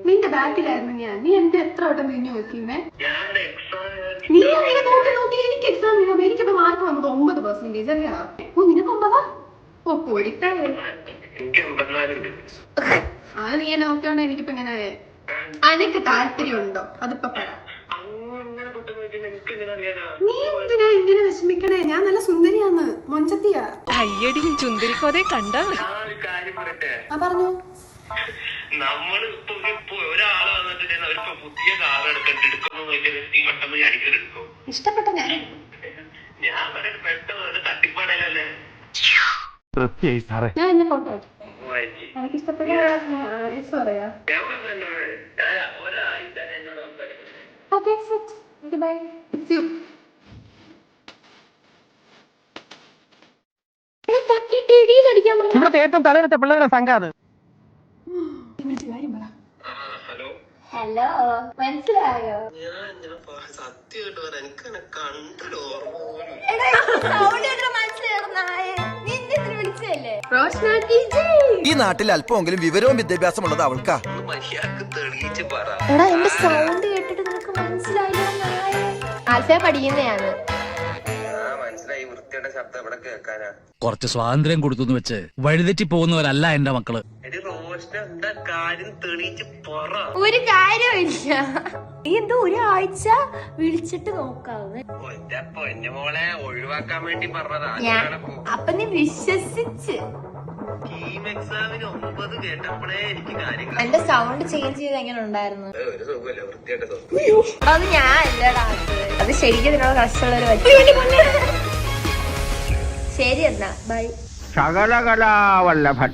നിന്റെ ബാക്കിലായിരുന്നു ഞാൻ. നീ എന്റെ എത്ര വട്ടം തിരിഞ്ഞു നോക്കിന്നേ. നീ അങ്ങനെ നോക്കി നോക്കി എനിക്ക് എക്സാം ചെയ്യുമ്പോ എനിക്കിപ്പോ മാർക്ക് വന്നത് 9% അറിയാം. ഓ നിനക്ക് 9? ഓ പൊടിക്കാ. അത് നീ എന്നെ നോക്കിയോണ്ട് എനിക്കിപ്പോ ഇങ്ങനെ അനക്ക് താല്പര്യമുണ്ടോ? അതിപ്പോ പറ. നീ എന്തിനാ ഇങ്ങനെ വിഷമിക്കണേ? ഞാൻ നല്ല സുന്ദരിയാന്ന്, മൊഞ്ചത്തിയാ. അയ്യടിയും ചുന്ദരിക്കോതെ കണ്ടാ പറഞ്ഞു. ഇഷ്ടപ്പെട്ട ഞാൻ ഞാൻ എന്നെ ഫോട്ടോ എനിക്ക് ഇഷ്ടപ്പെട്ട പറയാ. Okay bye. ഏറ്റവും തലയിലത്തെ പിള്ളേരുടെ സംഘാത്. ഹലോ, മനസ്സിലായോ? ഈ നാട്ടിൽ അല്പമെങ്കിലും വിവരവും വിദ്യാഭ്യാസം ഉള്ളത് അവൾക്കാ. എടാ എന്റെ സൗണ്ട് കേട്ടിട്ട് നിനക്ക് മനസ്സിലായില്ല? ആൽഫ പഠിക്കുന്നതാണ്. കുറച്ച് സ്വാതന്ത്ര്യം കൊടുത്തു വെച്ച് വഴിതെറ്റി പോകുന്നവരല്ല എന്റെ മക്കള്. ഒരു കാര്യമില്ല. നീ എന്തോ ഒരാഴ്ച വിളിച്ചിട്ട് നോക്കാവുന്ന ഒഴിവാക്കാൻ വേണ്ടി പറഞ്ഞതാ. അപ്പൊ നീ വിശ്വസിച്ച് എന്റെ സൗണ്ട് ചേഞ്ച് ചെയ്ത് എങ്ങനെ ഉണ്ടായിരുന്നു? അത് ഞാൻ അല്ലടാ, അത് ശരിക്കും ഇതിനോട് കഷ്ടമുള്ളൊരു ശരി എന്നാ ബൈ. ശകലകലാവല്ലഭൻ.